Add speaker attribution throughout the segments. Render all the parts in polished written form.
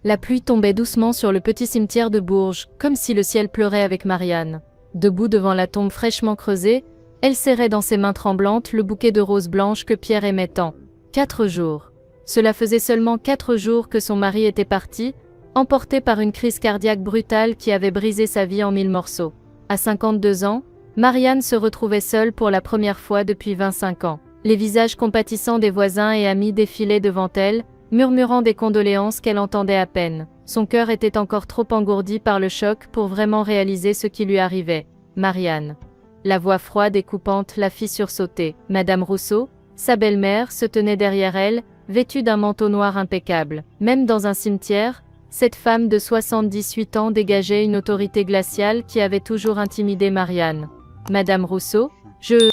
Speaker 1: La pluie tombait doucement sur le petit cimetière de Bourges, comme si le ciel pleurait avec Marianne. Debout devant la tombe fraîchement creusée, elle serrait dans ses mains tremblantes le bouquet de roses blanches que Pierre aimait tant. 4 jours. Cela faisait seulement 4 jours que son mari était parti, emporté par une crise cardiaque brutale qui avait brisé sa vie en 1000 morceaux. À 52 ans, Marianne se retrouvait seule pour la première fois depuis 25 ans. Les visages compatissants des voisins et amis défilaient devant elle, murmurant des condoléances qu'elle entendait à peine. Son cœur était encore trop engourdi par le choc pour vraiment réaliser ce qui lui arrivait. Marianne. La voix froide et coupante la fit sursauter. Madame Rousseau, sa belle-mère, se tenait derrière elle, vêtue d'un manteau noir impeccable. Même dans un cimetière, cette femme de 78 ans dégageait une autorité glaciale qui avait toujours intimidé Marianne. Madame Rousseau,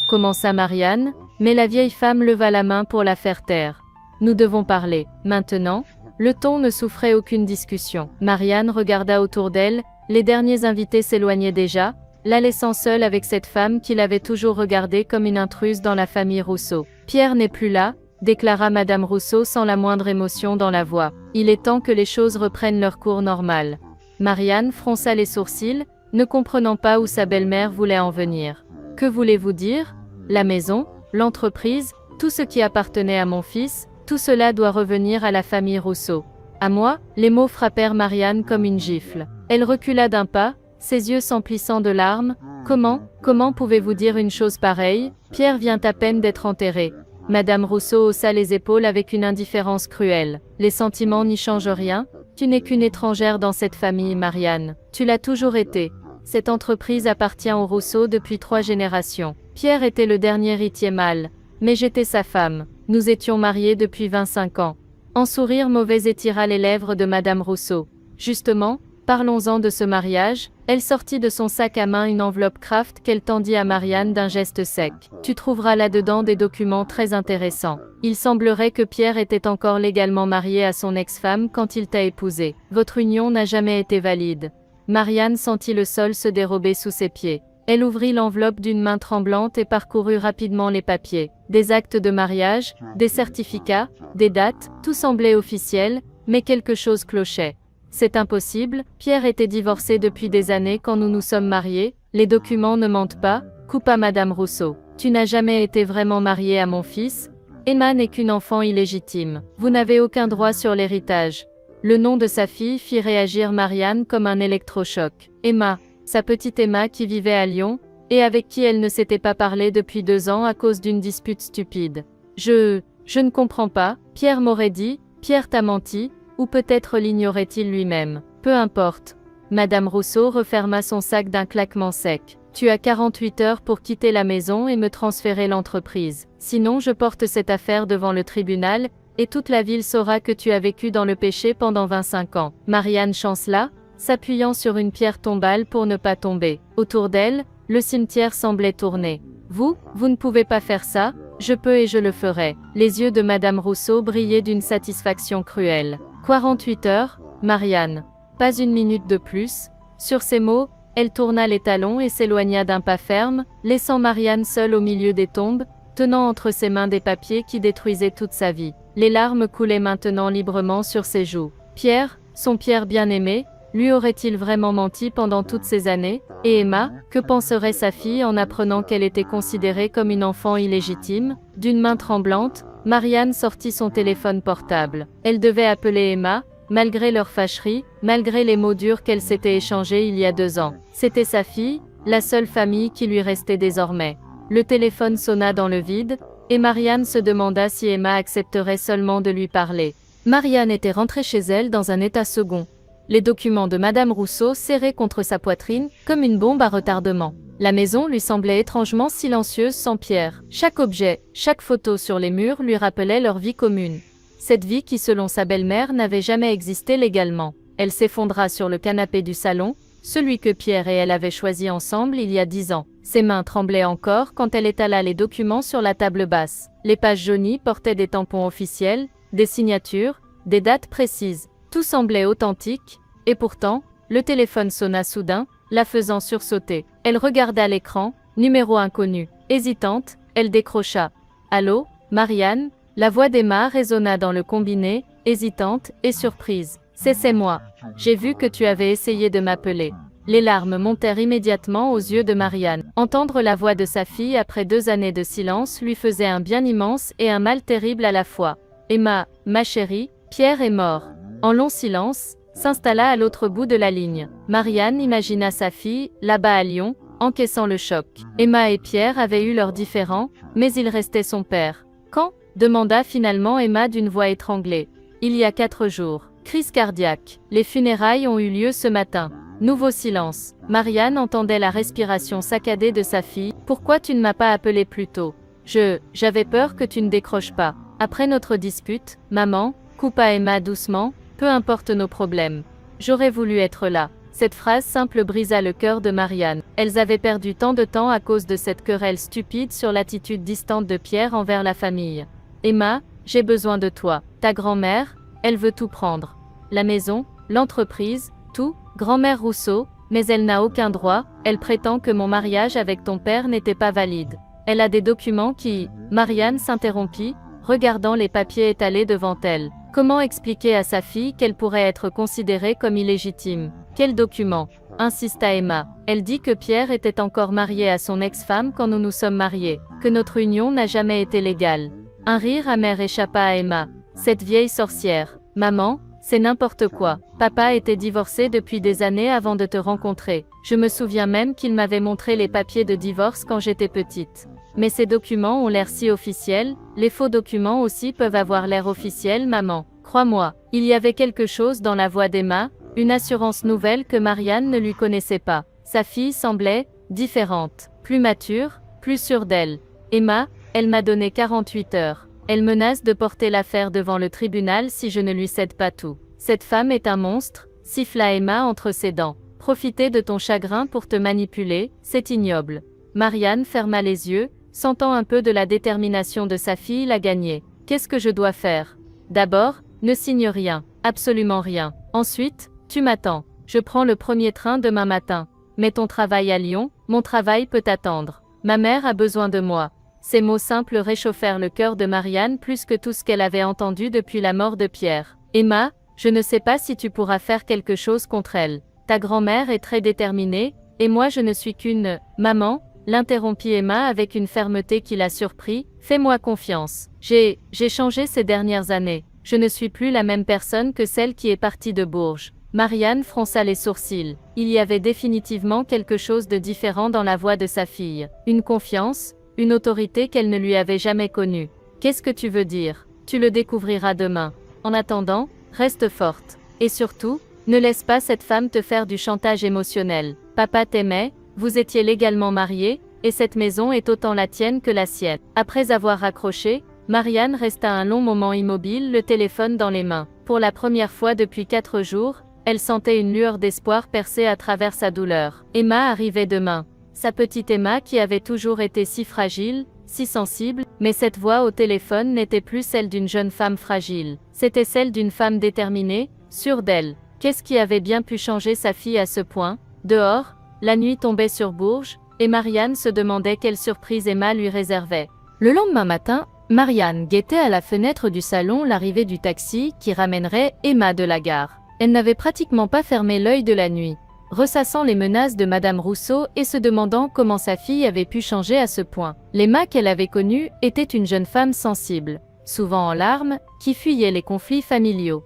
Speaker 1: commença Marianne, mais la vieille femme leva la main pour la faire taire. Nous devons parler. Maintenant, le ton ne souffrait aucune discussion. Marianne regarda autour d'elle, les derniers invités s'éloignaient déjà, la laissant seule avec cette femme qu'il avait toujours regardée comme une intruse dans la famille Rousseau. Pierre n'est plus là, déclara Madame Rousseau sans la moindre émotion dans la voix. Il est temps que les choses reprennent leur cours normal. Marianne fronça les sourcils, ne comprenant pas où sa belle-mère voulait en venir. Que voulez-vous dire? La maison, l'entreprise, tout ce qui appartenait à mon fils, tout cela doit revenir à la famille Rousseau. À moi, les mots frappèrent Marianne comme une gifle. Elle recula d'un pas, ses yeux s'emplissant de larmes. Comment pouvez-vous dire une chose pareille? Pierre vient à peine d'être enterré. Madame Rousseau haussa les épaules avec une indifférence cruelle. Les sentiments n'y changent rien. Tu n'es qu'une étrangère dans cette famille, Marianne. Tu l'as toujours été. Cette entreprise appartient aux Rousseau depuis 3 générations. Pierre était le dernier héritier mâle, mais j'étais sa femme. Nous étions mariés depuis 25 ans. Un sourire mauvais étira les lèvres de Madame Rousseau. Justement, parlons-en de ce mariage. Elle sortit de son sac à main une enveloppe Kraft qu'elle tendit à Marianne d'un geste sec. Tu trouveras là-dedans des documents très intéressants. Il semblerait que Pierre était encore légalement marié à son ex-femme quand il t'a épousée. Votre union n'a jamais été valide. Marianne sentit le sol se dérober sous ses pieds. Elle ouvrit l'enveloppe d'une main tremblante et parcourut rapidement les papiers. Des actes de mariage, des certificats, des dates, tout semblait officiel, mais quelque chose clochait. C'est impossible, Pierre était divorcé depuis des années quand nous nous sommes mariés, les documents ne mentent pas, coupa Madame Rousseau. Tu n'as jamais été vraiment mariée à mon fils. Emma n'est qu'une enfant illégitime. Vous n'avez aucun droit sur l'héritage. Le nom de sa fille fit réagir Marianne comme un électrochoc. Emma, sa petite Emma qui vivait à Lyon, et avec qui elle ne s'était pas parlé depuis 2 ans à cause d'une dispute stupide. Je ne comprends pas, Pierre m'aurait dit, Pierre t'a menti, ou peut-être l'ignorait-il lui-même. Peu importe. Madame Rousseau referma son sac d'un claquement sec. Tu as 48 heures pour quitter la maison et me transférer l'entreprise. Sinon je porte cette affaire devant le tribunal, et toute la ville saura que tu as vécu dans le péché pendant 25 ans. Marianne chancela, s'appuyant sur une pierre tombale pour ne pas tomber. Autour d'elle, le cimetière semblait tourner. Vous ne pouvez pas faire ça, je peux et je le ferai. Les yeux de Madame Rousseau brillaient d'une satisfaction cruelle. 48 heures, Marianne. Pas une minute de plus. Sur ces mots, elle tourna les talons et s'éloigna d'un pas ferme, laissant Marianne seule au milieu des tombes, tenant entre ses mains des papiers qui détruisaient toute sa vie. Les larmes coulaient maintenant librement sur ses joues. Pierre, son Pierre bien-aimé, lui aurait-il vraiment menti pendant toutes ces années? Et Emma, que penserait sa fille en apprenant qu'elle était considérée comme une enfant illégitime? D'une main tremblante, Marianne sortit son téléphone portable. Elle devait appeler Emma, malgré leur fâcherie, malgré les mots durs qu'elle s'était échangés il y a 2 ans. C'était sa fille, la seule famille qui lui restait désormais. Le téléphone sonna dans le vide, et Marianne se demanda si Emma accepterait seulement de lui parler. Marianne était rentrée chez elle dans un état second. Les documents de Madame Rousseau serrés contre sa poitrine, comme une bombe à retardement. La maison lui semblait étrangement silencieuse sans Pierre. Chaque objet, chaque photo sur les murs lui rappelait leur vie commune. Cette vie qui, selon sa belle-mère, n'avait jamais existé légalement. Elle s'effondra sur le canapé du salon, celui que Pierre et elle avaient choisi ensemble il y a 10 ans. Ses mains tremblaient encore quand elle étala les documents sur la table basse. Les pages jaunies portaient des tampons officiels, des signatures, des dates précises. Tout semblait authentique, et pourtant, le téléphone sonna soudain, la faisant sursauter. Elle regarda l'écran, numéro inconnu. Hésitante, elle décrocha. « Allô, Marianne ?» La voix d'Emma résonna dans le combiné, hésitante et surprise. C'est moi. J'ai vu que tu avais essayé de m'appeler. Les larmes montèrent immédiatement aux yeux de Marianne. Entendre la voix de sa fille après 2 années de silence lui faisait un bien immense et un mal terrible à la fois. Emma, ma chérie, Pierre est mort. En long silence, s'installa à l'autre bout de la ligne. Marianne imagina sa fille, là-bas à Lyon, encaissant le choc. Emma et Pierre avaient eu leurs différends, mais il restait son père. Quand ? Demanda finalement Emma d'une voix étranglée. Il y a 4 jours. Crise cardiaque. Les funérailles ont eu lieu ce matin. Nouveau silence. Marianne entendait la respiration saccadée de sa fille. Pourquoi tu ne m'as pas appelé plus tôt ? J'avais peur que tu ne décroches pas. Après notre dispute, maman, coupa Emma doucement, peu importe nos problèmes. J'aurais voulu être là. Cette phrase simple brisa le cœur de Marianne. Elles avaient perdu tant de temps à cause de cette querelle stupide sur l'attitude distante de Pierre envers la famille. Emma, j'ai besoin de toi. Ta grand-mère, elle veut tout prendre. La maison, l'entreprise, tout. Grand-mère Rousseau, mais elle n'a aucun droit, elle prétend que mon mariage avec ton père n'était pas valide. Elle a des documents qui… Marianne s'interrompit, regardant les papiers étalés devant elle. Comment expliquer à sa fille qu'elle pourrait être considérée comme illégitime ? Quels documents ? Insista Emma. Elle dit que Pierre était encore marié à son ex-femme quand nous nous sommes mariés, que notre union n'a jamais été légale. Un rire amer échappa à Emma. Cette vieille sorcière. Maman, c'est n'importe quoi. Papa était divorcé depuis des années avant de te rencontrer. Je me souviens même qu'il m'avait montré les papiers de divorce quand j'étais petite. Mais ces documents ont l'air si officiels, les faux documents aussi peuvent avoir l'air officiels, maman. Crois-moi, il y avait quelque chose dans la voix d'Emma, une assurance nouvelle que Marianne ne lui connaissait pas. Sa fille semblait différente, plus mature, plus sûre d'elle. Emma, elle m'a donné 48 heures. Elle menace de porter l'affaire devant le tribunal si je ne lui cède pas tout. Cette femme est un monstre, siffla Emma entre ses dents. Profiter de ton chagrin pour te manipuler, c'est ignoble. Marianne ferma les yeux, sentant un peu de la détermination de sa fille la gagner. Qu'est-ce que je dois faire ? D'abord, ne signe rien, absolument rien. Ensuite, tu m'attends. Je prends le premier train demain matin. Mais ton travail à Lyon, mon travail peut attendre. Ma mère a besoin de moi. Ces mots simples réchauffèrent le cœur de Marianne plus que tout ce qu'elle avait entendu depuis la mort de Pierre. Emma, je ne sais pas si tu pourras faire quelque chose contre elle. Ta grand-mère est très déterminée, et moi je ne suis qu'une… Maman, l'interrompit Emma avec une fermeté qui la surprit, fais-moi confiance. J'ai changé ces dernières années. Je ne suis plus la même personne que celle qui est partie de Bourges. Marianne fronça les sourcils. Il y avait définitivement quelque chose de différent dans la voix de sa fille. Une confiance, une autorité qu'elle ne lui avait jamais connue. Qu'est-ce que tu veux dire ? Tu le découvriras demain. En attendant, reste forte. Et surtout, ne laisse pas cette femme te faire du chantage émotionnel. Papa t'aimait, vous étiez légalement mariés, et cette maison est autant la tienne que la sienne. Après avoir raccroché, Marianne resta un long moment immobile, le téléphone dans les mains. Pour la première fois depuis 4 jours, elle sentait une lueur d'espoir percer à travers sa douleur. Emma arrivait demain. Sa petite Emma qui avait toujours été si fragile, si sensible, mais cette voix au téléphone n'était plus celle d'une jeune femme fragile. C'était celle d'une femme déterminée, sûre d'elle. Qu'est-ce qui avait bien pu changer sa fille à ce point ? Dehors, la nuit tombait sur Bourges, et Marianne se demandait quelle surprise Emma lui réservait. Le lendemain matin, Marianne guettait à la fenêtre du salon l'arrivée du taxi qui ramènerait Emma de la gare. Elle n'avait pratiquement pas fermé l'œil de la nuit, ressassant les menaces de Madame Rousseau et se demandant comment sa fille avait pu changer à ce point. L'Emma qu'elle avait connue était une jeune femme sensible, souvent en larmes, qui fuyait les conflits familiaux.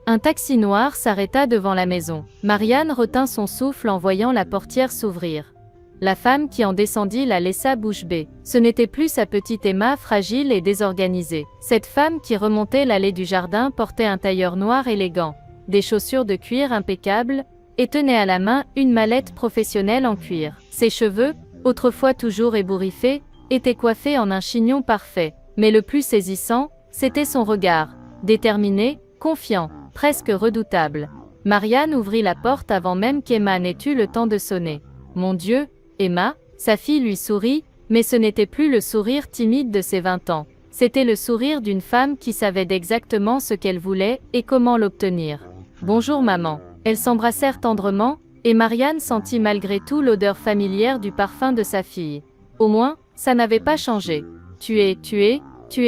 Speaker 1: Un taxi noir s'arrêta devant la maison. Marianne retint son souffle en voyant la portière s'ouvrir. La femme qui en descendit la laissa bouche bée. Ce n'était plus sa petite Emma fragile et désorganisée. Cette femme qui remontait l'allée du jardin portait un tailleur noir élégant, des chaussures de cuir impeccables, et tenait à la main une mallette professionnelle en cuir. Ses cheveux, autrefois toujours ébouriffés, étaient coiffés en un chignon parfait. Mais le plus saisissant, c'était son regard, déterminé, confiant, presque redoutable. Marianne ouvrit la porte avant même qu'Emma n'ait eu le temps de sonner. Mon Dieu, Emma, sa fille lui sourit, mais ce n'était plus le sourire timide de ses 20 ans. C'était le sourire d'une femme qui savait exactement ce qu'elle voulait et comment l'obtenir. Bonjour maman. Elles s'embrassèrent tendrement, et Marianne sentit malgré tout l'odeur familière du parfum de sa fille. Au moins, ça n'avait pas changé. Tu es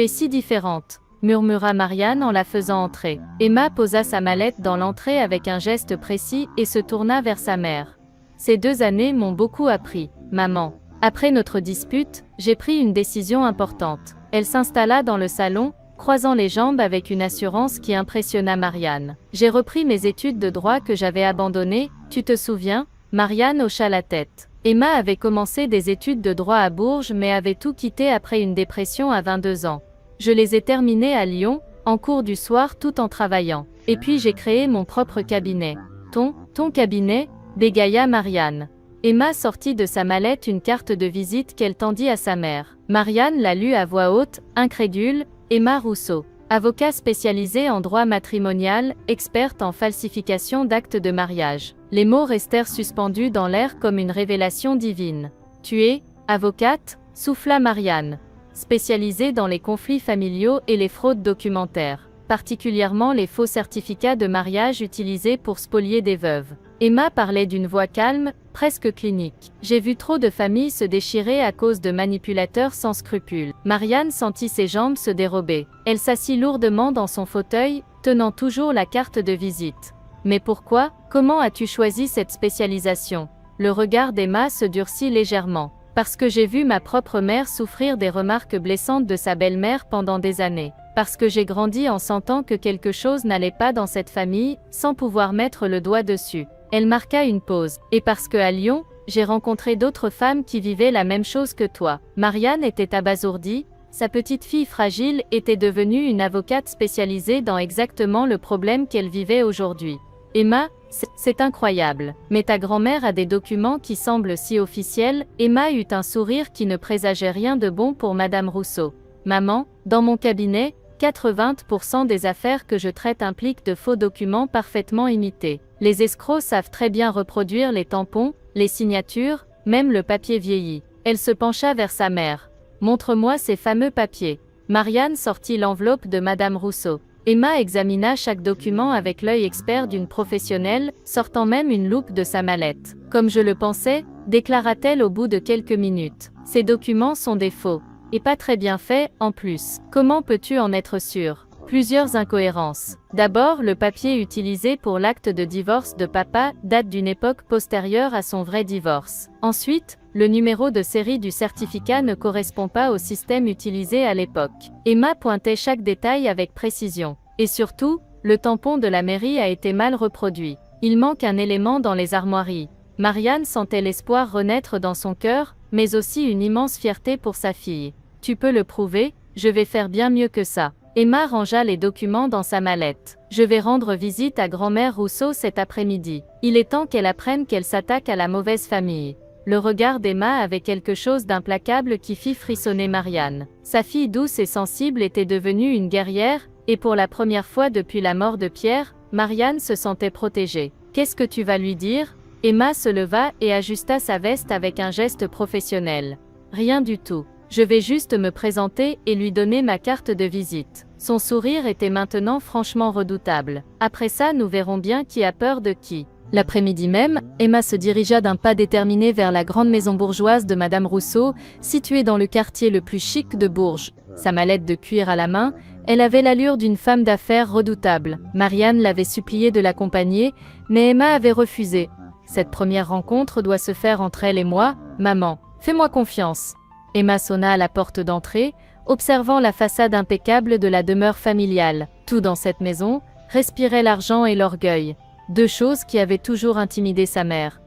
Speaker 1: si différente. murmura Marianne en la faisant entrer. Emma posa sa mallette dans l'entrée avec un geste précis et se tourna vers sa mère. Ces 2 années m'ont beaucoup appris, maman. Après notre dispute, j'ai pris une décision importante. Elle s'installa dans le salon, croisant les jambes avec une assurance qui impressionna Marianne. J'ai repris mes études de droit que j'avais abandonnées, tu te souviens? Marianne hocha la tête. Emma avait commencé des études de droit à Bourges mais avait tout quitté après une dépression à 22 ans. Je les ai terminées à Lyon, en cours du soir tout en travaillant. Et puis j'ai créé mon propre cabinet. Ton cabinet? Bégaya Marianne. Emma sortit de sa mallette une carte de visite qu'elle tendit à sa mère. Marianne la lut à voix haute, incrédule. Emma Rousseau, avocat spécialisé en droit matrimonial, experte en falsification d'actes de mariage. Les mots restèrent suspendus dans l'air comme une révélation divine. Tu es avocate? Souffla Marianne. Spécialisée dans les conflits familiaux et les fraudes documentaires, particulièrement les faux certificats de mariage utilisés pour spolier des veuves. Emma parlait d'une voix calme, presque clinique. J'ai vu trop de familles se déchirer à cause de manipulateurs sans scrupules. Marianne sentit ses jambes se dérober. Elle s'assit lourdement dans son fauteuil, tenant toujours la carte de visite. Mais pourquoi? Comment as-tu choisi cette spécialisation? Le regard d'Emma se durcit légèrement. Parce que j'ai vu ma propre mère souffrir des remarques blessantes de sa belle-mère pendant des années. Parce que j'ai grandi en sentant que quelque chose n'allait pas dans cette famille, sans pouvoir mettre le doigt dessus. Elle marqua une pause. Et parce que à Lyon, j'ai rencontré d'autres femmes qui vivaient la même chose que toi. Marianne était abasourdie. Sa petite fille fragile était devenue une avocate spécialisée dans exactement le problème qu'elle vivait aujourd'hui. Emma, c'est incroyable. Mais ta grand-mère a des documents qui semblent si officiels. Emma eut un sourire qui ne présageait rien de bon pour Madame Rousseau. Maman, dans mon cabinet, 80% des affaires que je traite impliquent de faux documents parfaitement imités. Les escrocs savent très bien reproduire les tampons, les signatures, même le papier vieilli. Elle se pencha vers sa mère. Montre-moi ces fameux papiers. Marianne sortit l'enveloppe de Madame Rousseau. Emma examina chaque document avec l'œil expert d'une professionnelle, sortant même une loupe de sa mallette. Comme je le pensais, déclara-t-elle au bout de quelques minutes. Ces documents sont des faux. Et pas très bien faits, en plus. Comment peux-tu en être sûr? Plusieurs incohérences. D'abord, le papier utilisé pour l'acte de divorce de papa date d'une époque postérieure à son vrai divorce. Ensuite, le numéro de série du certificat ne correspond pas au système utilisé à l'époque. Emma pointait chaque détail avec précision. Et surtout, le tampon de la mairie a été mal reproduit. Il manque un élément dans les armoiries. Marianne sentait l'espoir renaître dans son cœur, mais aussi une immense fierté pour sa fille. Tu peux le prouver, je vais faire bien mieux que ça. Emma rangea les documents dans sa mallette. Je vais rendre visite à grand-mère Rousseau cet après-midi. Il est temps qu'elle apprenne qu'elle s'attaque à la mauvaise famille. Le regard d'Emma avait quelque chose d'implacable qui fit frissonner Marianne. Sa fille douce et sensible était devenue une guerrière, et pour la première fois depuis la mort de Pierre, Marianne se sentait protégée. Qu'est-ce que tu vas lui dire? Emma se leva et ajusta sa veste avec un geste professionnel. Rien du tout. Je vais juste me présenter et lui donner ma carte de visite. Son sourire était maintenant franchement redoutable. Après ça, nous verrons bien qui a peur de qui. L'après-midi même, Emma se dirigea d'un pas déterminé vers la grande maison bourgeoise de Madame Rousseau, située dans le quartier le plus chic de Bourges. Sa mallette de cuir à la main, elle avait l'allure d'une femme d'affaires redoutable. Marianne l'avait suppliée de l'accompagner, mais Emma avait refusé. Cette première rencontre doit se faire entre elle et moi, maman. Fais-moi confiance. Emma sonna à la porte d'entrée, observant la façade impeccable de la demeure familiale. Tout dans cette maison respirait l'argent et l'orgueil, 2 choses qui avaient toujours intimidé sa mère.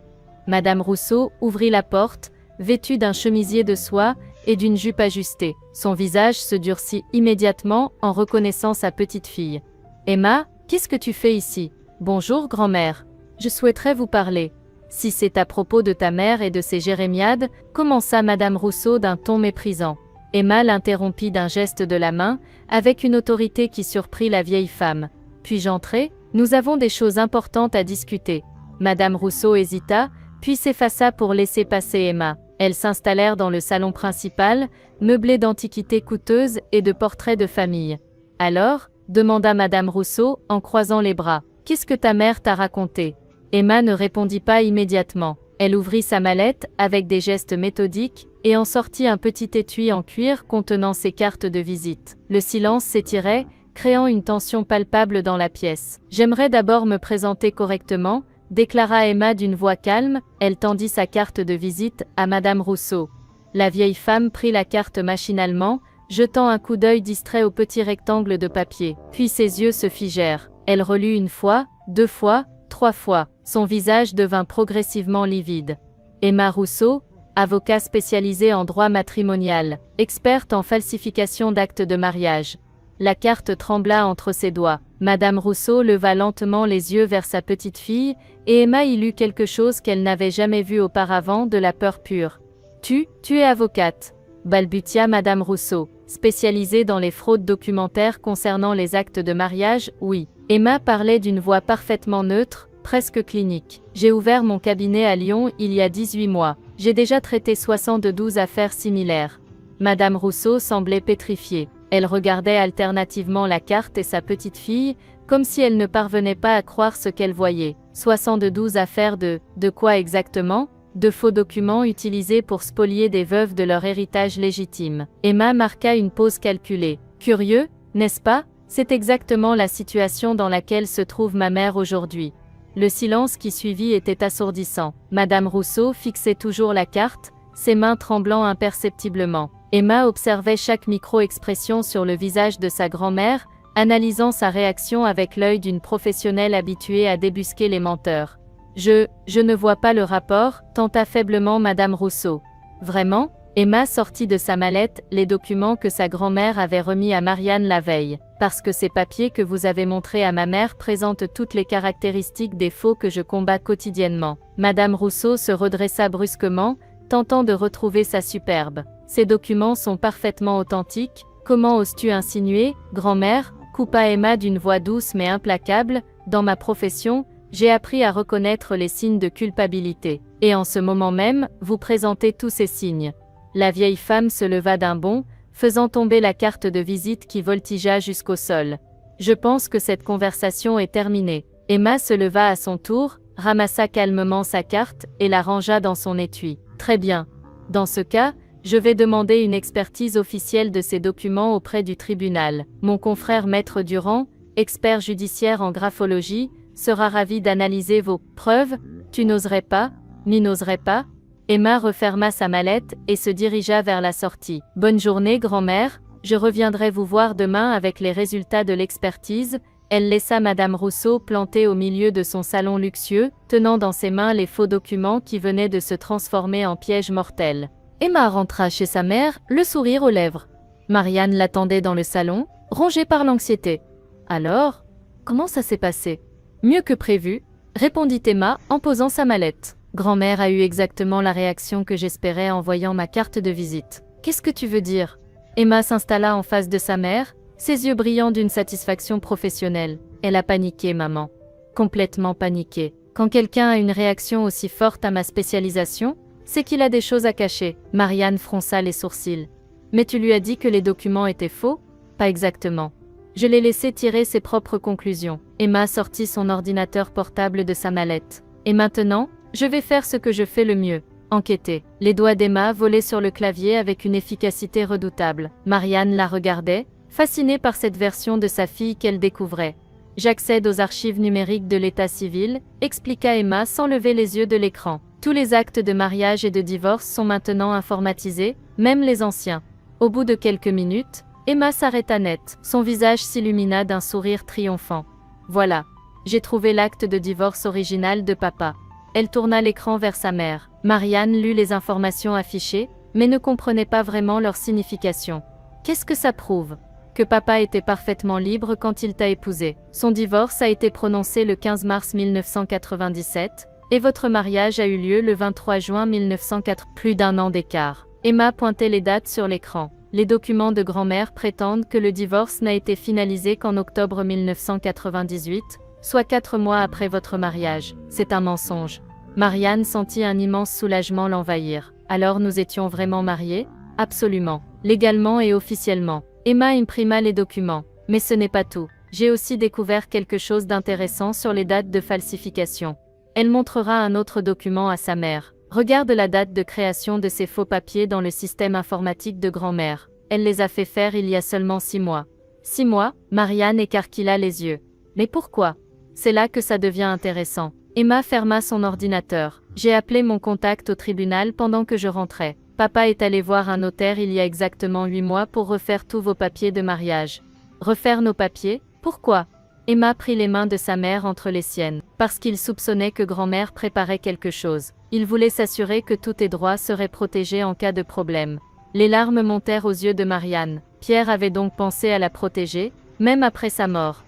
Speaker 1: Madame Rousseau ouvrit la porte, vêtue d'un chemisier de soie et d'une jupe ajustée. Son visage se durcit immédiatement en reconnaissant sa petite fille. « Emma, qu'est-ce que tu fais ici? »« Bonjour, grand-mère. Je souhaiterais vous parler. » Si c'est à propos de ta mère et de ses jérémiades, commença Madame Rousseau d'un ton méprisant. Emma l'interrompit d'un geste de la main, avec une autorité qui surprit la vieille femme. Puis-je entrer? Nous avons des choses importantes à discuter. Madame Rousseau hésita, puis s'effaça pour laisser passer Emma. Elles s'installèrent dans le salon principal, meublé d'antiquités coûteuses et de portraits de famille. Alors, demanda Madame Rousseau, en croisant les bras, qu'est-ce que ta mère t'a raconté? Emma ne répondit pas immédiatement. Elle ouvrit sa mallette avec des gestes méthodiques et en sortit un petit étui en cuir contenant ses cartes de visite. Le silence s'étirait, créant une tension palpable dans la pièce. « J'aimerais d'abord me présenter correctement », déclara Emma d'une voix calme. Elle tendit sa carte de visite à Madame Rousseau. La vieille femme prit la carte machinalement, jetant un coup d'œil distrait au petit rectangle de papier. Puis ses yeux se figèrent. Elle relut une fois, 2 fois, 3 fois. Son visage devint progressivement livide. Emma Rousseau, avocat spécialisé en droit matrimonial, experte en falsification d'actes de mariage. La carte trembla entre ses doigts. Madame Rousseau leva lentement les yeux vers sa petite fille, et Emma y lut quelque chose qu'elle n'avait jamais vu auparavant, de la peur pure. « Tu es avocate », balbutia Madame Rousseau, spécialisée dans les fraudes documentaires concernant les actes de mariage. « Oui. » Emma parlait d'une voix parfaitement neutre, presque clinique. « J'ai ouvert mon cabinet à Lyon il y a 18 mois. J'ai déjà traité 72 affaires similaires. » Madame Rousseau semblait pétrifiée. Elle regardait alternativement la carte et sa petite fille, comme si elle ne parvenait pas à croire ce qu'elle voyait. 72 affaires de quoi exactement? De faux documents utilisés pour spolier des veuves de leur héritage légitime. Emma marqua une pause calculée. Curieux, n'est-ce pas? C'est exactement la situation dans laquelle se trouve ma mère aujourd'hui. Le silence qui suivit était assourdissant. Madame Rousseau fixait toujours la carte, ses mains tremblant imperceptiblement. Emma observait chaque micro-expression sur le visage de sa grand-mère, analysant sa réaction avec l'œil d'une professionnelle habituée à débusquer les menteurs. « Je ne vois pas le rapport », tenta faiblement Madame Rousseau. « Vraiment ?» Emma sortit de sa mallette les documents que sa grand-mère avait remis à Marianne la veille. « Parce que ces papiers que vous avez montrés à ma mère présentent toutes les caractéristiques des faux que je combats quotidiennement. » Madame Rousseau se redressa brusquement, tentant de retrouver sa superbe. « Ces documents sont parfaitement authentiques. Comment oses-tu insinuer, grand-mère » coupa Emma d'une voix douce mais implacable. « Dans ma profession, j'ai appris à reconnaître les signes de culpabilité. Et en ce moment même, vous présentez tous ces signes. » La vieille femme se leva d'un bond, faisant tomber la carte de visite qui voltigea jusqu'au sol. « Je pense que cette conversation est terminée. » Emma se leva à son tour, ramassa calmement sa carte et la rangea dans son étui. « Très bien. Dans ce cas, je vais demander une expertise officielle de ces documents auprès du tribunal. Mon confrère Maître Durand, expert judiciaire en graphologie, sera ravi d'analyser vos preuves. Tu n'oserais pas, ni n'oserais pas ?» Emma referma sa mallette et se dirigea vers la sortie. « Bonne journée, grand-mère. Je reviendrai vous voir demain avec les résultats de l'expertise. » Elle laissa Madame Rousseau plantée au milieu de son salon luxueux, tenant dans ses mains les faux documents qui venaient de se transformer en piège mortel. Emma rentra chez sa mère, le sourire aux lèvres. Marianne l'attendait dans le salon, rongée par l'anxiété. « Alors, comment ça s'est passé ?»« Mieux que prévu, » répondit Emma en posant sa mallette. « Grand-mère a eu exactement la réaction que j'espérais en voyant ma carte de visite. »« Qu'est-ce que tu veux dire ?» Emma s'installa en face de sa mère, ses yeux brillants d'une satisfaction professionnelle. Elle a paniqué, maman. Complètement paniqué. Quand quelqu'un a une réaction aussi forte à ma spécialisation, c'est qu'il a des choses à cacher. Marianne fronça les sourcils. Mais tu lui as dit que les documents étaient faux? Pas exactement. Je l'ai laissé tirer ses propres conclusions. Emma sortit son ordinateur portable de sa mallette. Et maintenant, je vais faire ce que je fais le mieux. Enquêter. Les doigts d'Emma volaient sur le clavier avec une efficacité redoutable. Marianne la regardait, fascinée par cette version de sa fille qu'elle découvrait. J'accède aux archives numériques de l'état civil, expliqua Emma sans lever les yeux de l'écran. Tous les actes de mariage et de divorce sont maintenant informatisés, même les anciens. Au bout de quelques minutes, Emma s'arrêta net. Son visage s'illumina d'un sourire triomphant. Voilà, j'ai trouvé l'acte de divorce original de papa. Elle tourna l'écran vers sa mère. Marianne lut les informations affichées, mais ne comprenait pas vraiment leur signification. Qu'est-ce que ça prouve? Que papa était parfaitement libre quand il t'a épousée. Son divorce a été prononcé le 15 mars 1997, et votre mariage a eu lieu le 23 juin 1904, plus d'1 an d'écart. Emma pointait les dates sur l'écran. Les documents de grand-mère prétendent que le divorce n'a été finalisé qu'en octobre 1998, soit 4 mois après votre mariage. C'est un mensonge. Marianne sentit un immense soulagement l'envahir. Alors nous étions vraiment mariés? Absolument. Légalement et officiellement. Emma imprima les documents. Mais ce n'est pas tout. J'ai aussi découvert quelque chose d'intéressant sur les dates de falsification. Elle montrera un autre document à sa mère. Regarde la date de création de ces faux papiers dans le système informatique de grand-mère. Elle les a fait faire il y a seulement 6 mois. 6 mois, Marianne écarquilla les yeux. Mais pourquoi? C'est là que ça devient intéressant. Emma ferma son ordinateur. J'ai appelé mon contact au tribunal pendant que je rentrais. Papa est allé voir un notaire il y a exactement 8 mois pour refaire tous vos papiers de mariage. Refaire nos papiers? Pourquoi? Emma prit les mains de sa mère entre les siennes. Parce qu'il soupçonnait que grand-mère préparait quelque chose. Il voulait s'assurer que tous tes droits seraient protégés en cas de problème. Les larmes montèrent aux yeux de Marianne. Pierre avait donc pensé à la protéger, même après sa mort.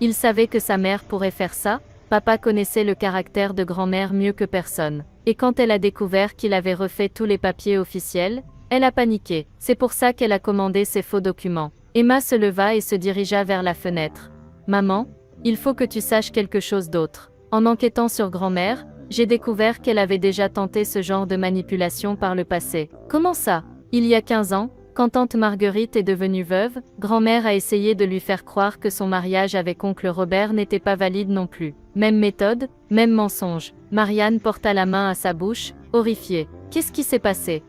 Speaker 1: Il savait que sa mère pourrait faire ça. Papa connaissait le caractère de grand-mère mieux que personne. Et quand elle a découvert qu'il avait refait tous les papiers officiels, elle a paniqué. C'est pour ça qu'elle a commandé ces faux documents. Emma se leva et se dirigea vers la fenêtre. Maman, il faut que tu saches quelque chose d'autre. En enquêtant sur grand-mère, j'ai découvert qu'elle avait déjà tenté ce genre de manipulation par le passé. Comment ça? Il y a 15 ans, quand tante Marguerite est devenue veuve, grand-mère a essayé de lui faire croire que son mariage avec oncle Robert n'était pas valide non plus. Même méthode, même mensonge. Marianne porta la main à sa bouche, horrifiée. Qu'est-ce qui s'est passé?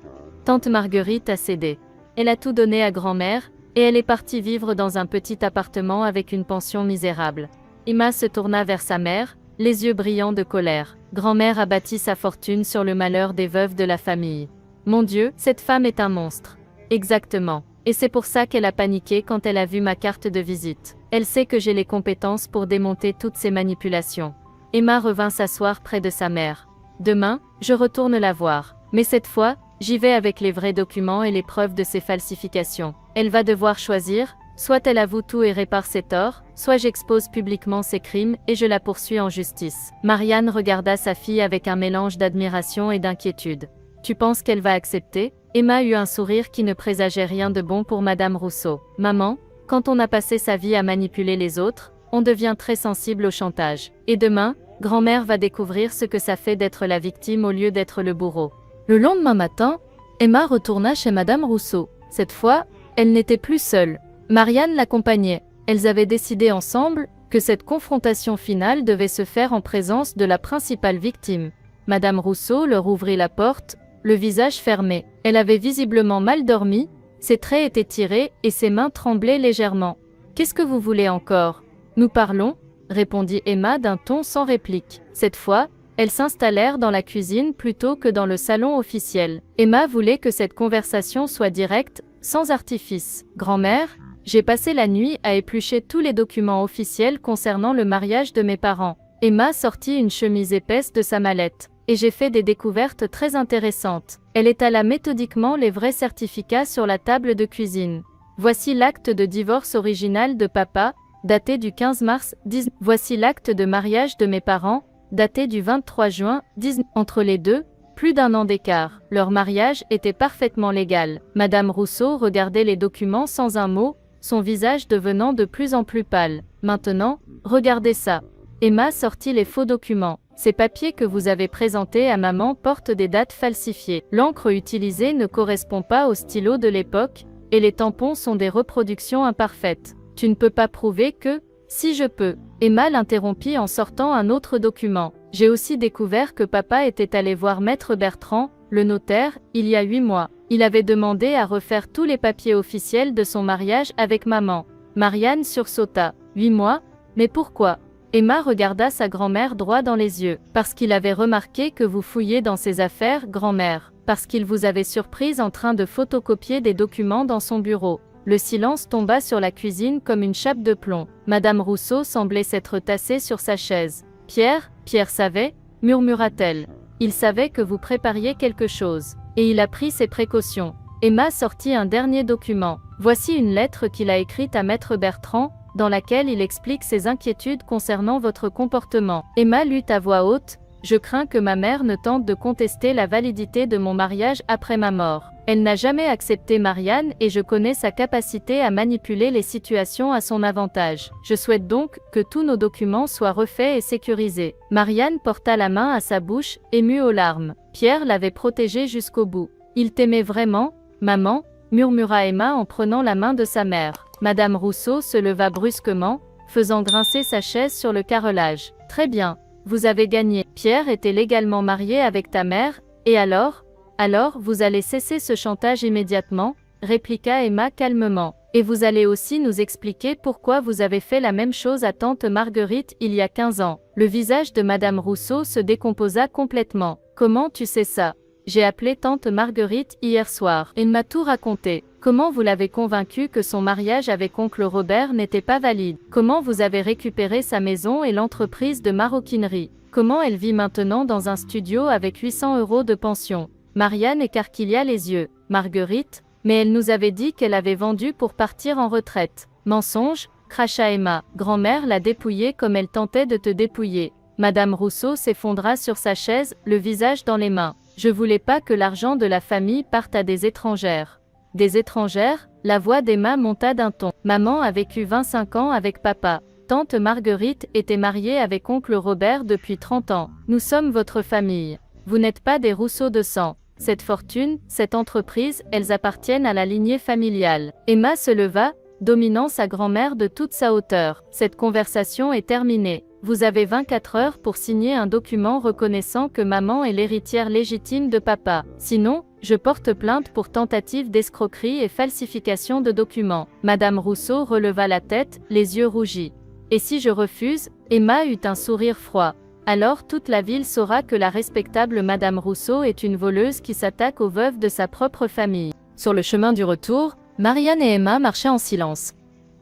Speaker 1: Tante Marguerite a cédé. Elle a tout donné à grand-mère, et elle est partie vivre dans un petit appartement avec une pension misérable. Emma se tourna vers sa mère, les yeux brillants de colère. Grand-mère a bâti sa fortune sur le malheur des veuves de la famille. Mon Dieu, cette femme est un monstre. Exactement. Et c'est pour ça qu'elle a paniqué quand elle a vu ma carte de visite. Elle sait que j'ai les compétences pour démonter toutes ces manipulations. Emma revint s'asseoir près de sa mère. Demain, je retourne la voir. Mais cette fois, j'y vais avec les vrais documents et les preuves de ces falsifications. Elle va devoir choisir, soit elle avoue tout et répare ses torts, soit j'expose publiquement ses crimes et je la poursuis en justice. Marianne regarda sa fille avec un mélange d'admiration et d'inquiétude. Tu penses qu'elle va accepter? Emma eut un sourire qui ne présageait rien de bon pour Madame Rousseau. Maman, quand on a passé sa vie à manipuler les autres, on devient très sensible au chantage. Et demain, grand-mère va découvrir ce que ça fait d'être la victime au lieu d'être le bourreau. Le lendemain matin, Emma retourna chez Madame Rousseau. Cette fois, elle n'était plus seule. Marianne l'accompagnait. Elles avaient décidé ensemble que cette confrontation finale devait se faire en présence de la principale victime. Madame Rousseau leur ouvrit la porte, le visage fermé. Elle avait visiblement mal dormi, ses traits étaient tirés et ses mains tremblaient légèrement. « Qu'est-ce que vous voulez encore? Nous parlons » répondit Emma d'un ton sans réplique. Cette fois, elles s'installèrent dans la cuisine plutôt que dans le salon officiel. Emma voulait que cette conversation soit directe, sans artifice. « Grand-mère, j'ai passé la nuit à éplucher tous les documents officiels concernant le mariage de mes parents. » Emma sortit une chemise épaisse de sa mallette. Et j'ai fait des découvertes très intéressantes. Elle étala méthodiquement les vrais certificats sur la table de cuisine. Voici l'acte de divorce original de papa, daté du 15 mars 19. Voici l'acte de mariage de mes parents, daté du 23 juin 19. Entre les deux, plus d'1 an d'écart. Leur mariage était parfaitement légal. Madame Rousseau regardait les documents sans un mot, son visage devenant de plus en plus pâle. Maintenant, regardez ça. Emma sortit les faux documents. Ces papiers que vous avez présentés à maman portent des dates falsifiées. L'encre utilisée ne correspond pas au stylo de l'époque, et les tampons sont des reproductions imparfaites. Tu ne peux pas prouver que... Si je peux. Emma l'interrompit en sortant un autre document. J'ai aussi découvert que papa était allé voir Maître Bertrand, le notaire, il y a 8 mois. Il avait demandé à refaire tous les papiers officiels de son mariage avec maman. Marianne sursauta. 8 mois? Mais pourquoi? Emma regarda sa grand-mère droit dans les yeux. Parce qu'il avait remarqué que vous fouillez dans ses affaires, grand-mère. Parce qu'il vous avait surprise en train de photocopier des documents dans son bureau. Le silence tomba sur la cuisine comme une chape de plomb. Madame Rousseau semblait s'être tassée sur sa chaise. Pierre savait, murmura-t-elle. Il savait que vous prépariez quelque chose. Et il a pris ses précautions. Emma sortit un dernier document. Voici une lettre qu'il a écrite à Maître Bertrand, dans laquelle il explique ses inquiétudes concernant votre comportement. Emma lut à voix haute, « Je crains que ma mère ne tente de contester la validité de mon mariage après ma mort. Elle n'a jamais accepté Marianne et je connais sa capacité à manipuler les situations à son avantage. Je souhaite donc que tous nos documents soient refaits et sécurisés. » Marianne porta la main à sa bouche, émue aux larmes. Pierre l'avait protégée jusqu'au bout. « Il t'aimait vraiment, maman ?» murmura Emma en prenant la main de sa mère. Madame Rousseau se leva brusquement, faisant grincer sa chaise sur le carrelage. « Très bien, Vous avez gagné. Pierre était légalement marié avec ta mère, et alors? Alors, vous allez cesser ce chantage immédiatement, répliqua Emma calmement. Et vous allez aussi nous expliquer pourquoi vous avez fait la même chose à tante Marguerite il y a 15 ans. Le visage de Madame Rousseau se décomposa complètement. Comment tu sais ça? J'ai appelé tante Marguerite hier soir. Elle m'a tout raconté. Comment vous l'avez convaincue que son mariage avec oncle Robert n'était pas valide? Comment vous avez récupéré sa maison et l'entreprise de maroquinerie? Comment elle vit maintenant dans un studio avec 800 € de pension? Marianne écarquilla les yeux. Marguerite? Mais elle nous avait dit qu'elle avait vendu pour partir en retraite. Mensonge, cracha Emma. Grand-mère l'a dépouillée comme elle tentait de te dépouiller. Madame Rousseau s'effondra sur sa chaise, le visage dans les mains. Je voulais pas que l'argent de la famille parte à des étrangères. Des étrangères? La voix d'Emma monta d'un ton. Maman a vécu 25 ans avec papa. Tante Marguerite était mariée avec oncle Robert depuis 30 ans. Nous sommes votre famille. Vous n'êtes pas des Rousseau de sang. Cette fortune, cette entreprise, elles appartiennent à la lignée familiale. Emma se leva, dominant sa grand-mère de toute sa hauteur. Cette conversation est terminée. Vous avez 24 heures pour signer un document reconnaissant que maman est l'héritière légitime de papa. Sinon, je porte plainte pour tentative d'escroquerie et falsification de documents. Madame Rousseau releva la tête, les yeux rougis. Et si je refuse? Emma eut un sourire froid. Alors toute la ville saura que la respectable Madame Rousseau est une voleuse qui s'attaque aux veuves de sa propre famille. Sur le chemin du retour, Marianne et Emma marchaient en silence.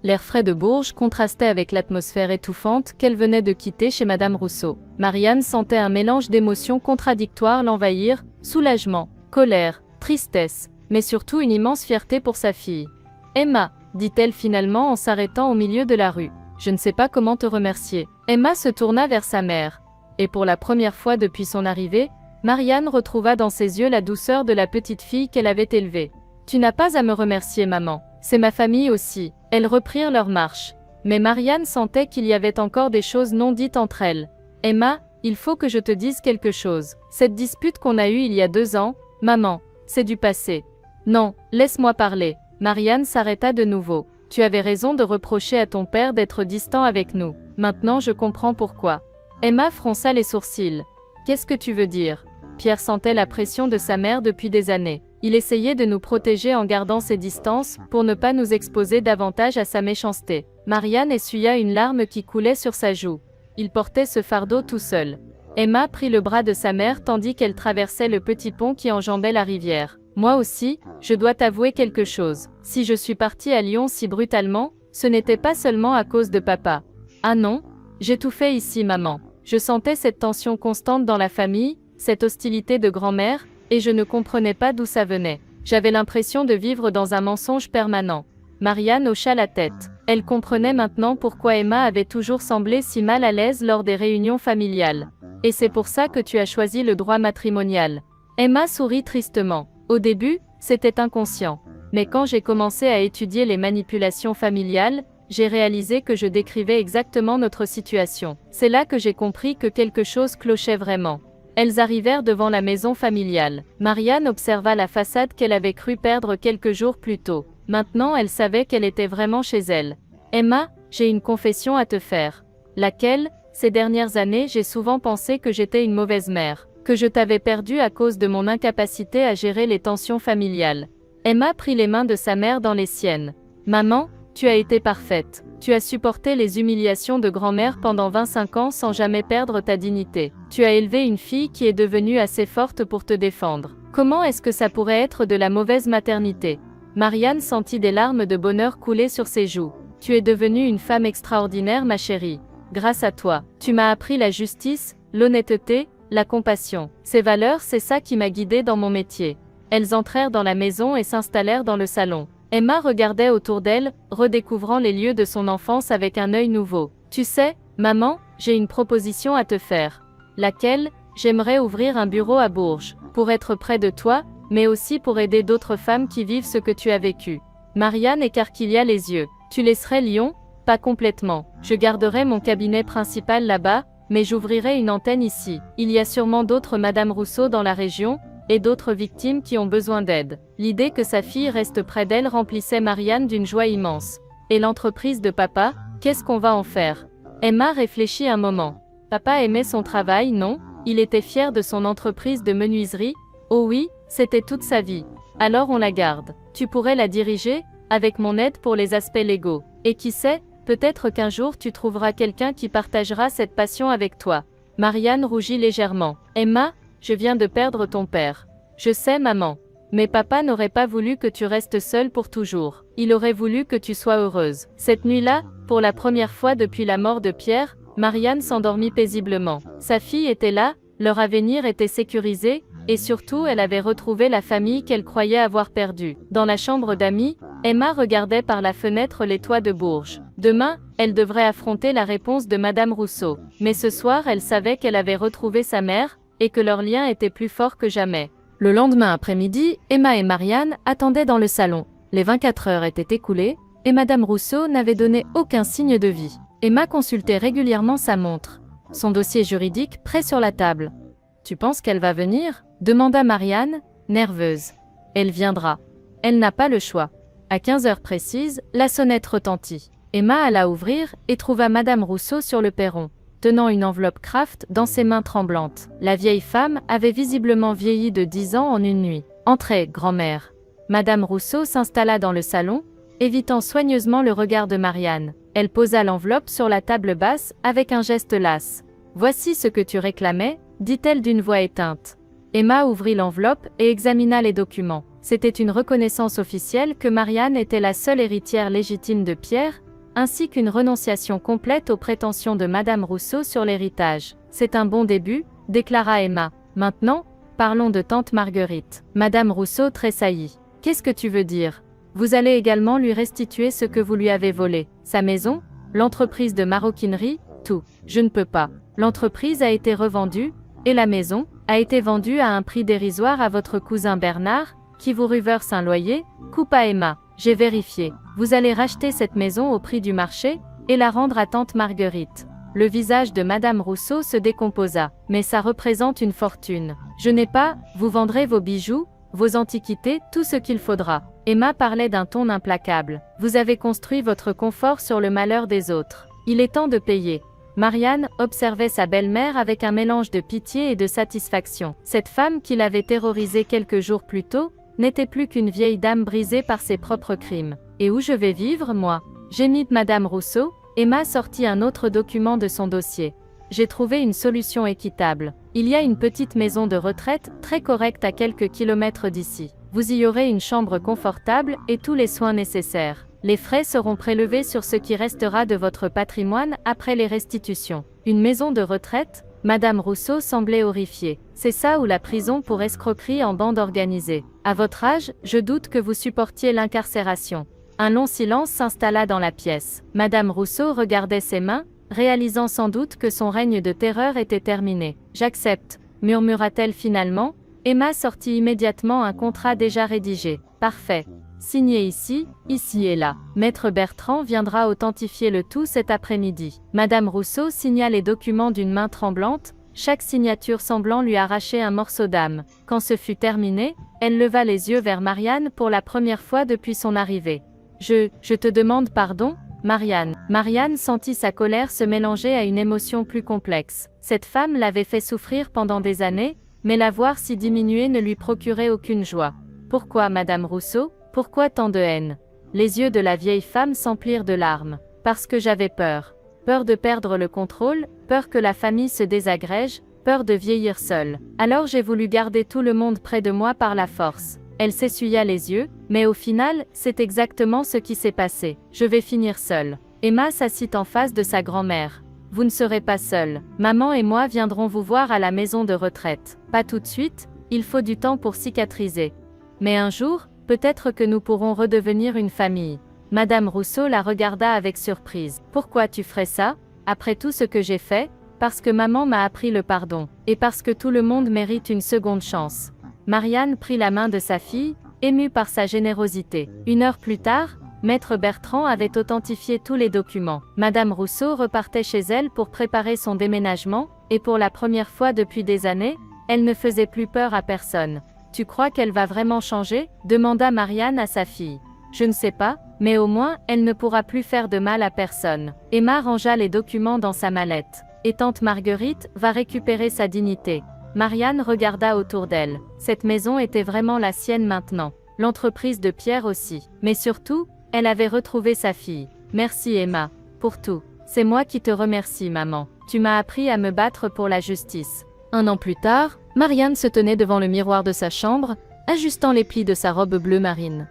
Speaker 1: L'air frais de Bourges contrastait avec l'atmosphère étouffante qu'elle venait de quitter chez Madame Rousseau. Marianne sentait un mélange d'émotions contradictoires l'envahir, soulagement, colère, tristesse, mais surtout une immense fierté pour sa fille. « Emma », dit-elle finalement en s'arrêtant au milieu de la rue. « Je ne sais pas comment te remercier. » Emma se tourna vers sa mère. Et pour la première fois depuis son arrivée, Marianne retrouva dans ses yeux la douceur de la petite fille qu'elle avait élevée. « Tu n'as pas à me remercier, maman. C'est ma famille aussi. » Elles reprirent leur marche. Mais Marianne sentait qu'il y avait encore des choses non dites entre elles. « Emma, il faut que je te dise quelque chose. Cette dispute qu'on a eue il y a 2 ans, maman, c'est du passé. » « Non, laisse-moi parler. » Marianne s'arrêta de nouveau. « Tu avais raison de reprocher à ton père d'être distant avec nous. Maintenant je comprends pourquoi. » Emma fronça les sourcils. « Qu'est-ce que tu veux dire? » Pierre sentait la pression de sa mère depuis des années. Il essayait de nous protéger en gardant ses distances, pour ne pas nous exposer davantage à sa méchanceté. Marianne essuya une larme qui coulait sur sa joue. Il portait ce fardeau tout seul. Emma prit le bras de sa mère tandis qu'elle traversait le petit pont qui enjambait la rivière. « Moi aussi, je dois t'avouer quelque chose. Si je suis partie à Lyon si brutalement, ce n'était pas seulement à cause de papa. Ah non? J'ai tout fait ici, maman. Je sentais cette tension constante dans la famille, cette hostilité de grand-mère, et je ne comprenais pas d'où ça venait. J'avais l'impression de vivre dans un mensonge permanent. » Marianne hocha la tête. Elle comprenait maintenant pourquoi Emma avait toujours semblé si mal à l'aise lors des réunions familiales. « Et c'est pour ça que tu as choisi le droit matrimonial. » Emma sourit tristement. « Au début, c'était inconscient. Mais quand j'ai commencé à étudier les manipulations familiales, j'ai réalisé que je décrivais exactement notre situation. C'est là que j'ai compris que quelque chose clochait vraiment. » Elles arrivèrent devant la maison familiale. Marianne observa la façade qu'elle avait cru perdre quelques jours plus tôt. Maintenant elle savait qu'elle était vraiment chez elle. « Emma, j'ai une confession à te faire. » « Laquelle? Ces dernières années j'ai souvent pensé que j'étais une mauvaise mère, que je t'avais perdue à cause de mon incapacité à gérer les tensions familiales. » Emma prit les mains de sa mère dans les siennes. « Maman, tu as été parfaite. Tu as supporté les humiliations de grand-mère pendant 25 ans sans jamais perdre ta dignité. Tu as élevé une fille qui est devenue assez forte pour te défendre. Comment est-ce que ça pourrait être de la mauvaise maternité? » Marianne sentit des larmes de bonheur couler sur ses joues. « Tu es devenue une femme extraordinaire, ma chérie. Grâce à toi, tu m'as appris la justice, l'honnêteté, la compassion. Ces valeurs, c'est ça qui m'a guidée dans mon métier. » Elles entrèrent dans la maison et s'installèrent dans le salon. Emma regardait autour d'elle, redécouvrant les lieux de son enfance avec un œil nouveau. « Tu sais, maman, j'ai une proposition à te faire. » « Laquelle? » J'aimerais ouvrir un bureau à Bourges, pour être près de toi, mais aussi pour aider d'autres femmes qui vivent ce que tu as vécu. Marianne écarquilla les yeux. « Tu laisserais Lyon? » Pas complètement. Je garderai mon cabinet principal là-bas, mais j'ouvrirai une antenne ici. Il y a sûrement d'autres Madame Rousseau dans la région, et d'autres victimes qui ont besoin d'aide. L'idée que sa fille reste près d'elle remplissait Marianne d'une joie immense. Et l'entreprise de papa, qu'est-ce qu'on va en faire? Emma réfléchit un moment. Papa aimait son travail, non? Il était fier de son entreprise de menuiserie? Oh oui, c'était toute sa vie. Alors on la garde. Tu pourrais la diriger, avec mon aide pour les aspects légaux. Et qui sait, peut-être qu'un jour tu trouveras quelqu'un qui partagera cette passion avec toi. Marianne rougit légèrement. Emma, je viens de perdre ton père. Je sais, maman. Mais papa n'aurait pas voulu que tu restes seule pour toujours. Il aurait voulu que tu sois heureuse. Cette nuit-là, pour la première fois depuis la mort de Pierre, Marianne s'endormit paisiblement. Sa fille était là, leur avenir était sécurisé, et surtout elle avait retrouvé la famille qu'elle croyait avoir perdue. Dans la chambre d'amis, Emma regardait par la fenêtre les toits de Bourges. Demain, elle devrait affronter la réponse de Madame Rousseau. Mais ce soir, elle savait qu'elle avait retrouvé sa mère, et que leur lien était plus fort que jamais. Le lendemain après-midi, Emma et Marianne attendaient dans le salon. Les 24 heures étaient écoulées, et Madame Rousseau n'avait donné aucun signe de vie. Emma consultait régulièrement sa montre, son dossier juridique prêt sur la table. « Tu penses qu'elle va venir ?» demanda Marianne, nerveuse. « Elle viendra. Elle n'a pas le choix. » À 15 heures précises, la sonnette retentit. Emma alla ouvrir et trouva Madame Rousseau sur le perron, tenant une enveloppe Kraft dans ses mains tremblantes. La vieille femme avait visiblement vieilli de 10 ans en une nuit. « Entrez, grand-mère. » Madame Rousseau s'installa dans le salon, évitant soigneusement le regard de Marianne. Elle posa l'enveloppe sur la table basse avec un geste las. « Voici ce que tu réclamais, » dit-elle d'une voix éteinte. Emma ouvrit l'enveloppe et examina les documents. C'était une reconnaissance officielle que Marianne était la seule héritière légitime de Pierre, ainsi qu'une renonciation complète aux prétentions de Madame Rousseau sur l'héritage. « C'est un bon début, » déclara Emma. « Maintenant, parlons de tante Marguerite. » Madame Rousseau tressaillit. « Qu'est-ce que tu veux dire ? Vous allez également lui restituer ce que vous lui avez volé. Sa maison, l'entreprise de maroquinerie, tout. Je ne peux pas. L'entreprise a été revendue, et la maison a été vendue à un prix dérisoire à votre cousin Bernard, qui vous reverse un loyer, coupa Emma. J'ai vérifié. Vous allez racheter cette maison au prix du marché, et la rendre à tante Marguerite. Le visage de Madame Rousseau se décomposa. Mais ça représente une fortune. Je n'ai pas, vous vendrez vos bijoux, vos antiquités, tout ce qu'il faudra. Emma parlait d'un ton implacable. Vous avez construit votre confort sur le malheur des autres. Il est temps de payer. Marianne observait sa belle-mère avec un mélange de pitié et de satisfaction. Cette femme qui l'avait terrorisée quelques jours plus tôt, n'était plus qu'une vieille dame brisée par ses propres crimes. Et où je vais vivre, moi? Gémit Madame Rousseau. Emma sortit un autre document de son dossier. J'ai trouvé une solution équitable. Il y a une petite maison de retraite, très correcte à quelques kilomètres d'ici. Vous y aurez une chambre confortable et tous les soins nécessaires. Les frais seront prélevés sur ce qui restera de votre patrimoine après les restitutions. Une maison de retraite? Madame Rousseau semblait horrifiée. C'est ça ou la prison pour escroquerie en bande organisée. À votre âge, je doute que vous supportiez l'incarcération. Un long silence s'installa dans la pièce. Madame Rousseau regardait ses mains, réalisant sans doute que son règne de terreur était terminé. « J'accepte, » murmura-t-elle finalement. Emma sortit immédiatement un contrat déjà rédigé. « Parfait. Signé ici, ici et là. Maître Bertrand viendra authentifier le tout cet après-midi. » Madame Rousseau signa les documents d'une main tremblante, chaque signature semblant lui arracher un morceau d'âme. Quand ce fut terminé, elle leva les yeux vers Marianne pour la première fois depuis son arrivée. « Je te demande pardon, Marianne. » Marianne sentit sa colère se mélanger à une émotion plus complexe. Cette femme l'avait fait souffrir pendant des années, mais la voir si diminuée ne lui procurait aucune joie. Pourquoi, Madame Rousseau? Pourquoi tant de haine? Les yeux de la vieille femme s'emplirent de larmes. Parce que j'avais peur. Peur de perdre le contrôle, peur que la famille se désagrège, peur de vieillir seule. Alors j'ai voulu garder tout le monde près de moi par la force. Elle s'essuya les yeux, mais au final, c'est exactement ce qui s'est passé. Je vais finir seule. Emma s'assit en face de sa grand-mère. Vous ne serez pas seule. Maman et moi viendrons vous voir à la maison de retraite. Pas tout de suite, il faut du temps pour cicatriser. Mais un jour, peut-être que nous pourrons redevenir une famille. Madame Rousseau la regarda avec surprise. Pourquoi tu ferais ça? Après tout ce que j'ai fait? Parce que maman m'a appris le pardon. Et parce que tout le monde mérite une seconde chance. Marianne prit la main de sa fille, émue par sa générosité. 1 heure plus tard, Maître Bertrand avait authentifié tous les documents. Madame Rousseau repartait chez elle pour préparer son déménagement, et pour la première fois depuis des années, elle ne faisait plus peur à personne. « Tu crois qu'elle va vraiment changer ?» demanda Marianne à sa fille. « Je ne sais pas, mais au moins, elle ne pourra plus faire de mal à personne. » Emma rangea les documents dans sa mallette. « Et tante Marguerite va récupérer sa dignité. Marianne regarda autour d'elle. Cette maison était vraiment la sienne maintenant. L'entreprise de Pierre aussi. Mais surtout, elle avait retrouvé sa fille. Merci Emma, pour tout. C'est moi qui te remercie maman. Tu m'as appris à me battre pour la justice. Un an plus tard, Marianne se tenait devant le miroir de sa chambre, ajustant les plis de sa robe bleu marine.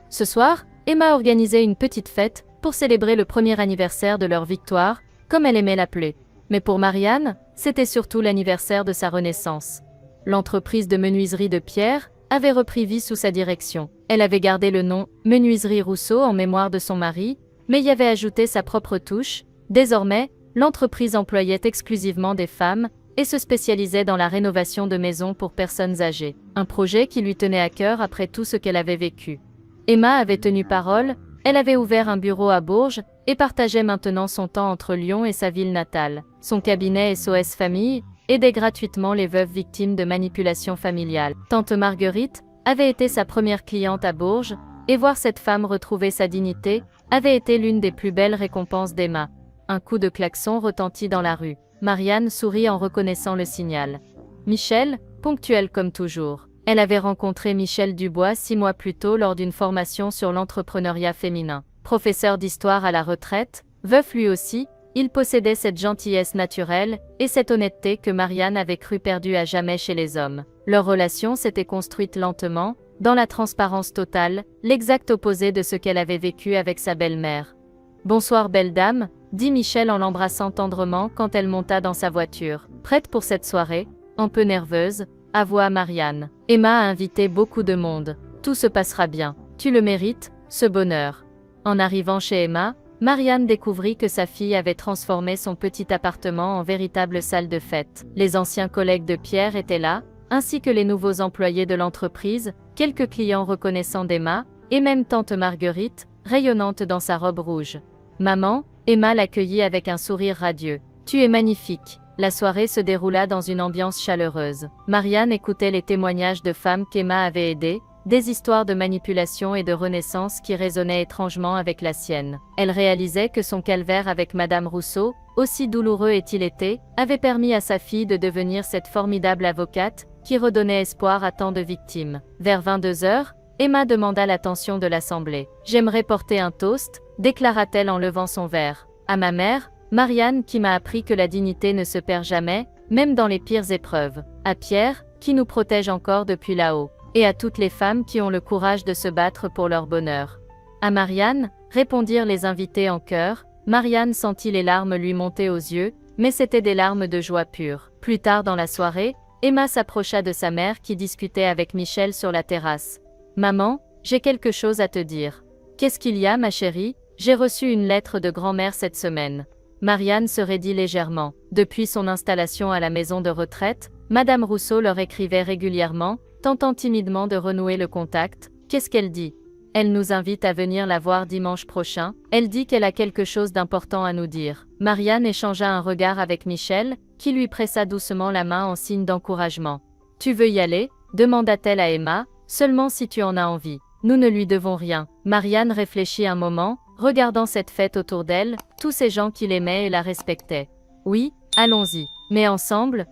Speaker 1: Ce soir, Emma organisait une petite fête pour célébrer le premier anniversaire de leur victoire, comme elle aimait l'appeler. Mais pour Marianne, c'était surtout l'anniversaire de sa renaissance. L'entreprise de menuiserie de Pierre avait repris vie sous sa direction. Elle avait gardé le nom « Menuiserie Rousseau » en mémoire de son mari, mais y avait ajouté sa propre touche. Désormais, l'entreprise employait exclusivement des femmes et se spécialisait dans la rénovation de maisons pour personnes âgées. Un projet qui lui tenait à cœur après tout ce qu'elle avait vécu. Emma avait tenu parole, elle avait ouvert un bureau à Bourges et partageait maintenant son temps entre Lyon et sa ville natale. Son cabinet SOS Famille aidait gratuitement les veuves victimes de manipulations familiales. Tante Marguerite avait été sa première cliente à Bourges, et voir cette femme retrouver sa dignité avait été l'une des plus belles récompenses d'Emma. Un coup de klaxon retentit dans la rue. Marianne sourit en reconnaissant le signal. Michel, ponctuel comme toujours. Elle avait rencontré Michel Dubois 6 mois plus tôt lors d'une formation sur l'entrepreneuriat féminin. Professeur d'histoire à la retraite, veuf lui aussi, il possédait cette gentillesse naturelle et cette honnêteté que Marianne avait cru perdue à jamais chez les hommes. Leur relation s'était construite lentement, dans la transparence totale, l'exact opposé de ce qu'elle avait vécu avec sa belle-mère. « Bonsoir belle dame », dit Michel en l'embrassant tendrement quand elle monta dans sa voiture. Prête pour cette soirée, un peu nerveuse, avoua Marianne. Emma a invité beaucoup de monde. Tout se passera bien. Tu le mérites, ce bonheur. En arrivant chez Emma, Marianne découvrit que sa fille avait transformé son petit appartement en véritable salle de fête. Les anciens collègues de Pierre étaient là, ainsi que les nouveaux employés de l'entreprise, quelques clients reconnaissants d'Emma, et même tante Marguerite, rayonnante dans sa robe rouge. Maman, Emma l'accueillit avec un sourire radieux. Tu es magnifique. La soirée se déroula dans une ambiance chaleureuse. Marianne écoutait les témoignages de femmes qu'Emma avait aidées, des histoires de manipulation et de renaissance qui résonnaient étrangement avec la sienne. Elle réalisait que son calvaire avec Madame Rousseau, aussi douloureux ait-il été, avait permis à sa fille de devenir cette formidable avocate qui redonnait espoir à tant de victimes. Vers 22h, Emma demanda l'attention de l'assemblée. « J'aimerais porter un toast », déclara-t-elle en levant son verre. « À ma mère, Marianne qui m'a appris que la dignité ne se perd jamais, même dans les pires épreuves. À Pierre, qui nous protège encore depuis là-haut. Et à toutes les femmes qui ont le courage de se battre pour leur bonheur. » À Marianne, répondirent les invités en chœur. Marianne sentit les larmes lui monter aux yeux, mais c'étaient des larmes de joie pure. Plus tard dans la soirée, Emma s'approcha de sa mère qui discutait avec Michel sur la terrasse. « Maman, j'ai quelque chose à te dire. »« Qu'est-ce qu'il y a, ma chérie ? J'ai reçu une lettre de grand-mère cette semaine. » Marianne se raidit légèrement. Depuis son installation à la maison de retraite, Madame Rousseau leur écrivait régulièrement, tentant timidement de renouer le contact. « Qu'est-ce qu'elle dit ? Elle nous invite à venir la voir dimanche prochain. Elle dit qu'elle a quelque chose d'important à nous dire. » Marianne échangea un regard avec Michel, qui lui pressa doucement la main en signe d'encouragement. « Tu veux y aller ? » demanda-t-elle à Emma, « seulement si tu en as envie. Nous ne lui devons rien. » Marianne réfléchit un moment, regardant cette fête autour d'elle, tous ces gens qui l'aimaient et la respectaient. « Oui, allons-y. Mais ensemble,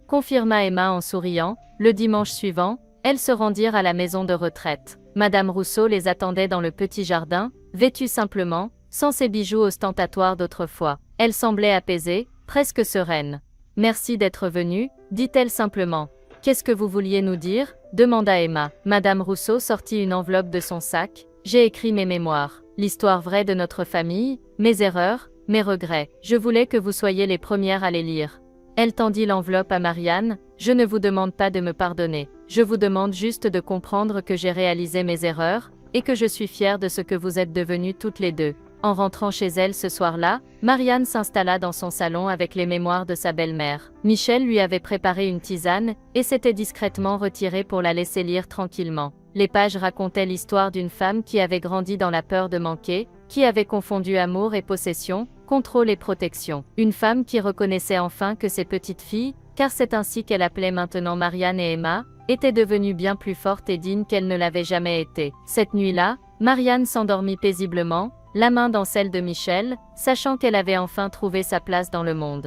Speaker 1: confirma Emma en souriant. Le dimanche suivant, elles se rendirent à la maison de retraite. Madame Rousseau les attendait dans le petit jardin, vêtue simplement, sans ses bijoux ostentatoires d'autrefois. Elle semblait apaisée, presque sereine. « Merci d'être venue, dit-elle simplement. « Qu'est-ce que vous vouliez nous dire ?» demanda Emma. Madame Rousseau sortit une enveloppe de son sac. « J'ai écrit mes mémoires, l'histoire vraie de notre famille, mes erreurs, mes regrets. Je voulais que vous soyez les premières à les lire. » Elle tendit l'enveloppe à Marianne. « Je ne vous demande pas de me pardonner. Je vous demande juste de comprendre que j'ai réalisé mes erreurs, et que je suis fière de ce que vous êtes devenues toutes les deux. » En rentrant chez elle ce soir-là, Marianne s'installa dans son salon avec les mémoires de sa belle-mère. Michel lui avait préparé une tisane, et s'était discrètement retiré pour la laisser lire tranquillement. Les pages racontaient l'histoire d'une femme qui avait grandi dans la peur de manquer, qui avait confondu amour et possession, contrôle et protection. Une femme qui reconnaissait enfin que ses petites filles, car c'est ainsi qu'elle appelait maintenant Marianne et Emma, étaient devenues bien plus fortes et dignes qu'elles ne l'avaient jamais été. Cette nuit-là, Marianne s'endormit paisiblement, la main dans celle de Michel, sachant qu'elle avait enfin trouvé sa place dans le monde.